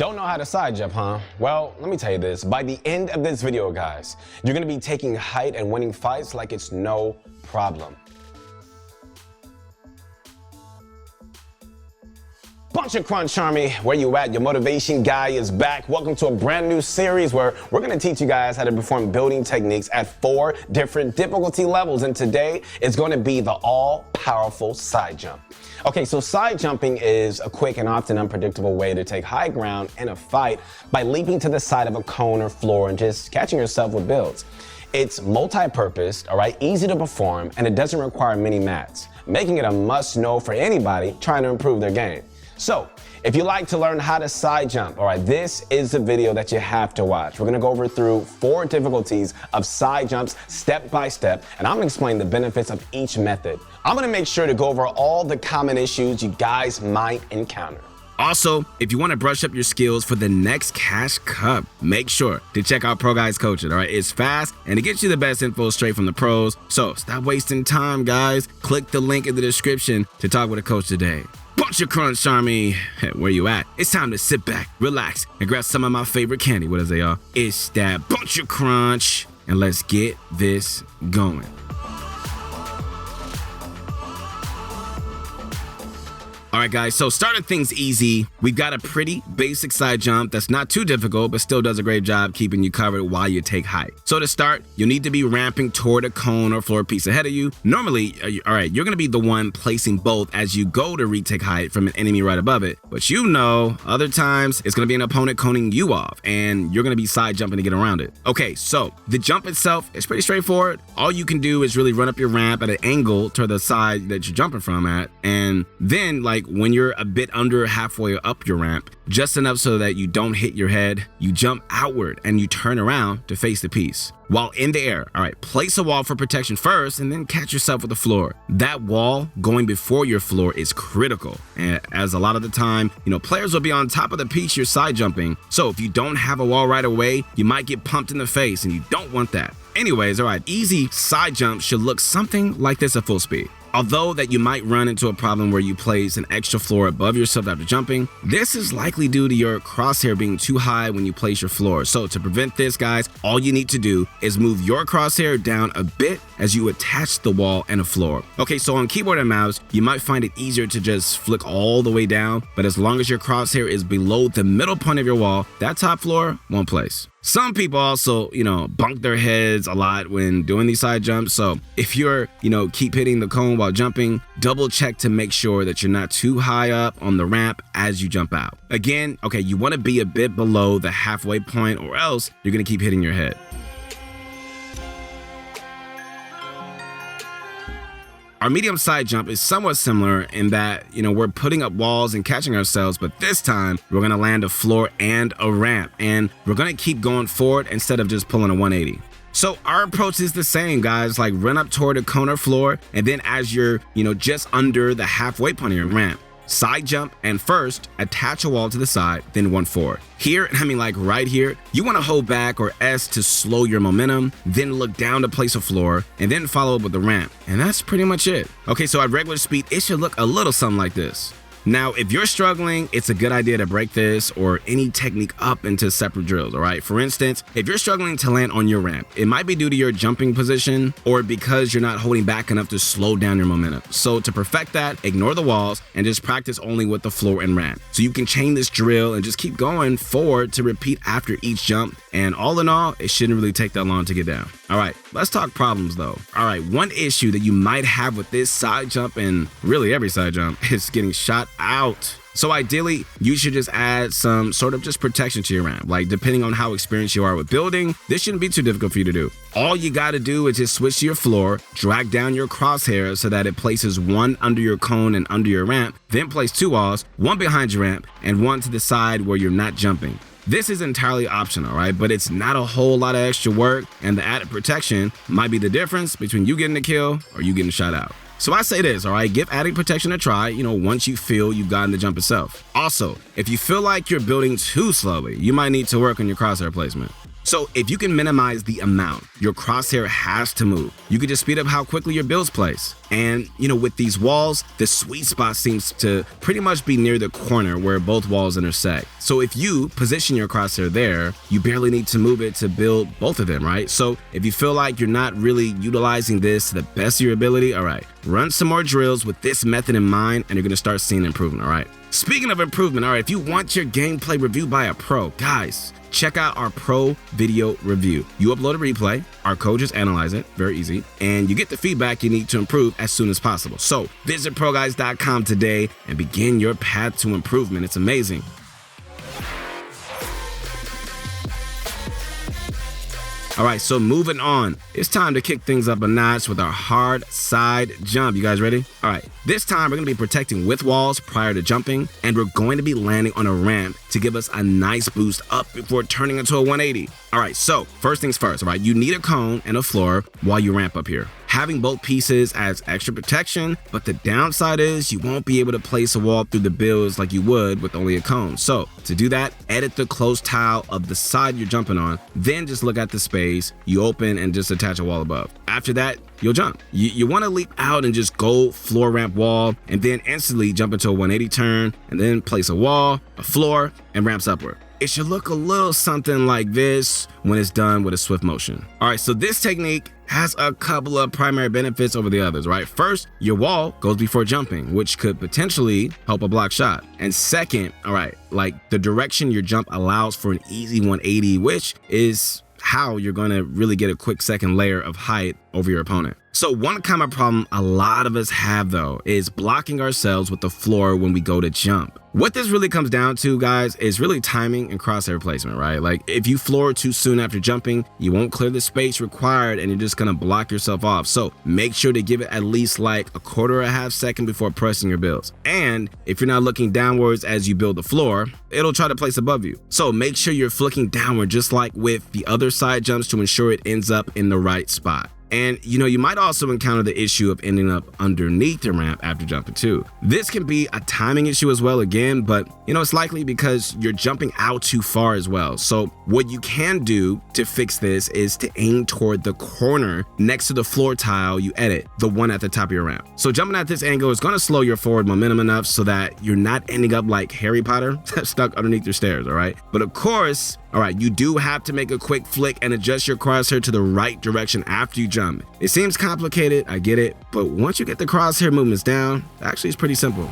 Don't know how to side jump, huh? Well, let me tell you this. By the end of this video, guys, you're gonna be taking height and winning fights like it's no problem. Bunch of Crunch Army, where you at? Your motivation guy is back. Welcome to a brand new series where we're gonna teach you guys how to perform building techniques at 4 different difficulty levels. And today is gonna be the all-powerful side jump. Okay, so side jumping is a quick and often unpredictable way to take high ground in a fight by leaping to the side of a cone or floor and just catching yourself with builds. It's multi-purpose, all right, easy to perform, and it doesn't require many mats, making it a must-know for anybody trying to improve their game. So, if you like to learn how to side jump, all right, this is the video that you have to watch. We're gonna go over through 4 difficulties of side jumps step by step, and I'm gonna explain the benefits of each method. I'm gonna make sure to go over all the common issues you guys might encounter. Also, if you want to brush up your skills for the next Cash Cup, make sure to check out ProGuides Coaching, all right? It's fast and it gets you the best info straight from the pros. So stop wasting time, guys. Click the link in the description to talk with a coach today. Bunch of Crunch Army, where you at? It's time to sit back, relax, and grab some of my favorite candy. What is it, y'all? It's that Bunch of Crunch, and let's get this going. All right, guys, so starting things easy, we've got a pretty basic side jump that's not too difficult, but still does a great job keeping you covered while you take height. So to start, you'll need to be ramping toward a cone or floor piece ahead of you. Normally, all right, you're gonna be the one placing both as you go to retake height from an enemy right above it. But you know, other times, it's gonna be an opponent coning you off, and you're gonna be side jumping to get around it. Okay, so the jump itself is pretty straightforward. All you can do is really run up your ramp at an angle to the side that you're jumping from at, and then, like, when you're a bit under halfway up your ramp, just enough so that you don't hit your head, you jump outward and you turn around to face the piece. While in the air, all right, place a wall for protection first and then catch yourself with the floor. That wall going before your floor is critical, and as a lot of the time, players will be on top of the piece you're side jumping. So if you don't have a wall right away, you might get pumped in the face and you don't want that. Anyways, all right, easy side jump should look something like this at full speed. Although that you might run into a problem where you place an extra floor above yourself after jumping, this is likely due to your crosshair being too high when you place your floor. So to prevent this, guys, all you need to do is move your crosshair down a bit as you attach the wall and a floor. Okay, so on keyboard and mouse, you might find it easier to just flick all the way down, but as long as your crosshair is below the middle point of your wall, that top floor won't place. Some people also, bunk their heads a lot when doing these side jumps. So if you're, keep hitting the cone while jumping, double check to make sure that you're not too high up on the ramp as you jump out. Again, okay, you want to be a bit below the halfway point or else you're going to keep hitting your head. Our medium side jump is somewhat similar in that, we're putting up walls and catching ourselves, but this time we're gonna land a floor and a ramp, and we're gonna keep going forward instead of just pulling a 180. So our approach is the same, guys, like run up toward a cone or floor, and then as you're, just under the halfway point of your ramp, side jump and first attach a wall to the side, then one forward. Here, like right here, you want to hold back or S to slow your momentum, then look down to place a floor, and then follow up with the ramp. And that's pretty much it. Okay, so at regular speed, it should look a little something like this. Now, if you're struggling, it's a good idea to break this or any technique up into separate drills, all right? For instance, if you're struggling to land on your ramp, it might be due to your jumping position or because you're not holding back enough to slow down your momentum. So to perfect that, ignore the walls and just practice only with the floor and ramp. So you can chain this drill and just keep going forward to repeat after each jump. And all in all, it shouldn't really take that long to get down. All right, let's talk problems though. All right, one issue that you might have with this side jump, and really every side jump, is getting shot out. So ideally, you should just add some sort of just protection to your ramp. Like depending on how experienced you are with building, this shouldn't be too difficult for you to do. All you gotta do is just switch to your floor, drag down your crosshair so that it places one under your cone and under your ramp, then place 2 walls, one behind your ramp and one to the side where you're not jumping. This is entirely optional, right? But it's not a whole lot of extra work, and the added protection might be the difference between you getting a kill or you getting shot out. So I say this, all right, give adding protection a try, once you feel you've gotten the jump itself. Also, if you feel like you're building too slowly, you might need to work on your crosshair placement. So if you can minimize the amount your crosshair has to move, you can just speed up how quickly your builds place. And, with these walls, the sweet spot seems to pretty much be near the corner where both walls intersect. So if you position your crosshair there, you barely need to move it to build both of them, right? So if you feel like you're not really utilizing this to the best of your ability, all right, run some more drills with this method in mind, and you're gonna start seeing improvement, all right? Speaking of improvement, all right, if you want your gameplay reviewed by a pro, guys, check out our pro video review. You upload a replay, our coaches analyze it, very easy, and you get the feedback you need to improve as soon as possible. So visit ProGuides.com today and begin your path to improvement. It's amazing. All right, so moving on, it's time to kick things up a notch with our hard side jump. You guys ready? All right, this time we're gonna be protecting with walls prior to jumping, and we're going to be landing on a ramp to give us a nice boost up before turning into a 180. All right, so first things first, all right, you need a cone and a floor while you ramp up here. Having both pieces adds extra protection, but the downside is you won't be able to place a wall through the builds like you would with only a cone. So to do that, edit the closed tile of the side you're jumping on, then just look at the space, you open and just attach a wall above. After that, you'll jump. You want to leap out and just go floor ramp wall, and then instantly jump into a 180 turn, and then place a wall, a floor, and ramps upward. It should look a little something like this when it's done with a swift motion. All right, so this technique has a couple of primary benefits over the others, right? First, your wall goes before jumping, which could potentially help a block shot. And second, all right, like the direction your jump allows for an easy 180, which is how you're going to really get a quick second layer of height over your opponent. So one common problem a lot of us have though is blocking ourselves with the floor when we go to jump. What this really comes down to, guys, is really timing and crosshair placement, right? Like if you floor too soon after jumping, you won't clear the space required and you're just gonna block yourself off. So make sure to give it at least like a quarter or a half second before pressing your builds. And if you're not looking downwards as you build the floor, it'll try to place above you. So make sure you're flicking downward just like with the other side jumps to ensure it ends up in the right spot. And you might also encounter the issue of ending up underneath the ramp after jumping too. This can be a timing issue as well again, but it's likely because you're jumping out too far as well. So what you can do to fix this is to aim toward the corner next to the floor tile you edit, the one at the top of your ramp. So jumping at this angle is gonna slow your forward momentum enough so that you're not ending up like Harry Potter stuck underneath your stairs, all right? But of course, all right, you do have to make a quick flick and adjust your crosshair to the right direction after you jump. It seems complicated, I get it, but once you get the crosshair movements down, actually it's pretty simple.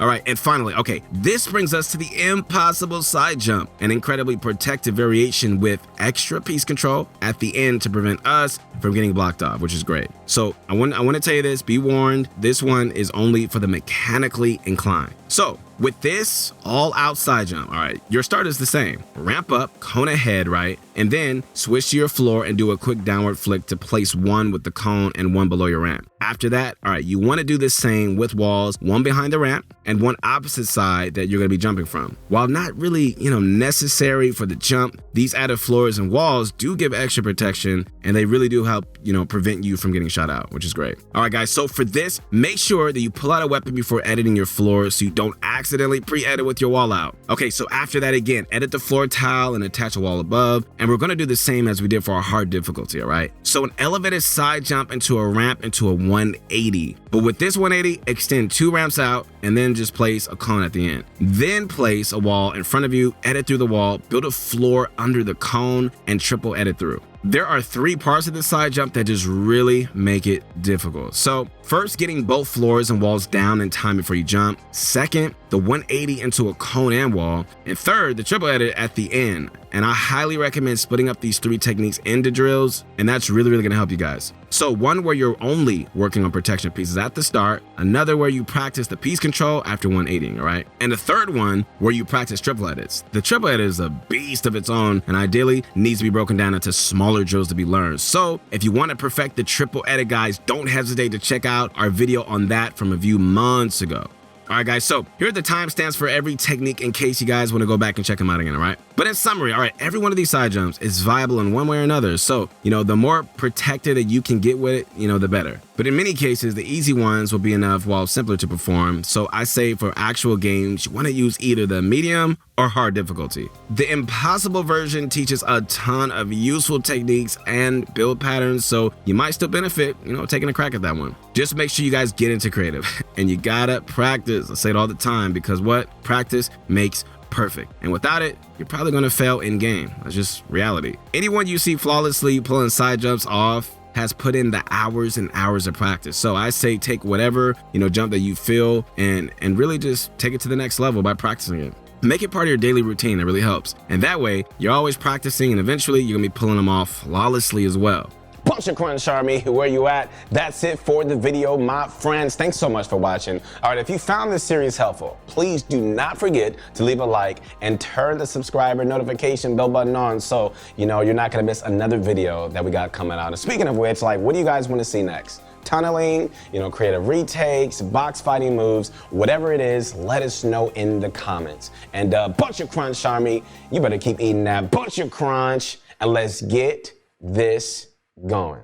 All right, and finally, okay, this brings us to the impossible side jump, an incredibly protective variation with extra piece control at the end to prevent us from getting blocked off, which is great. So I want to tell you this, be warned, this one is only for the mechanically inclined. So with this all outside jump, all right, your start is the same. Ramp up, cone ahead, right? And then switch to your floor and do a quick downward flick to place one with the cone and one below your ramp. After that, all right, you want to do the same with walls, one behind the ramp and one opposite side that you're going to be jumping from. While not really, necessary for the jump, these added floors and walls do give extra protection and they really do help, prevent you from getting shot out, which is great. All right, guys, so for this, make sure that you pull out a weapon before editing your floor so you don't accidentally pre-edit with your wall out. Okay, so after that, again, edit the floor tile and attach a wall above. And we're gonna do the same as we did for our hard difficulty, all right? So an elevated side jump into a ramp into a 180. But with this 180, extend 2 ramps out and then just place a cone at the end. Then place a wall in front of you, edit through the wall, build a floor under the cone and triple edit through. There are 3 parts of the side jump that just really make it difficult. So first, getting both floors and walls down in time before you jump. Second, the 180 into a cone and wall. And third, the triple edit at the end. And I highly recommend splitting up these 3 techniques into drills, and that's really, really gonna help you guys. So one where you're only working on protection pieces at the start, another where you practice the piece control after 180, all right? And the third one where you practice triple edits. The triple edit is a beast of its own and ideally needs to be broken down into smaller drills to be learned. So if you want to perfect the triple edit, guys, don't hesitate to check out our video on that from a few months ago. All right, guys, so here are the timestamps for every technique in case you guys want to go back and check them out again, all right? But in summary, all right, every one of these side jumps is viable in one way or another. So, the more protected that you can get with it, the better. But in many cases, the easy ones will be enough while simpler to perform. So I say for actual games, you want to use either the medium or hard difficulty. The impossible version teaches a ton of useful techniques and build patterns, so you might still benefit, taking a crack at that one. Just make sure you guys get into creative and you gotta practice. I say it all the time because practice makes perfect. And without it, you're probably gonna fail in game. That's just reality. Anyone you see flawlessly pulling side jumps off has put in the hours and hours of practice. So I say take whatever, jump that you feel and really just take it to the next level by practicing it. Make it part of your daily routine. That really helps. And that way, you're always practicing and eventually you're gonna be pulling them off flawlessly as well. Bunch of Crunch Army, where you at? That's it for the video, my friends. Thanks so much for watching. All right, if you found this series helpful, please do not forget to leave a like and turn the subscriber notification bell button on so you're not gonna miss another video that we got coming out. And speaking of which, what do you guys want to see next? Tunneling, creative retakes, box fighting moves, whatever it is, let us know in the comments. And Bunch of Crunch Army, you better keep eating that bunch of crunch and let's get this going.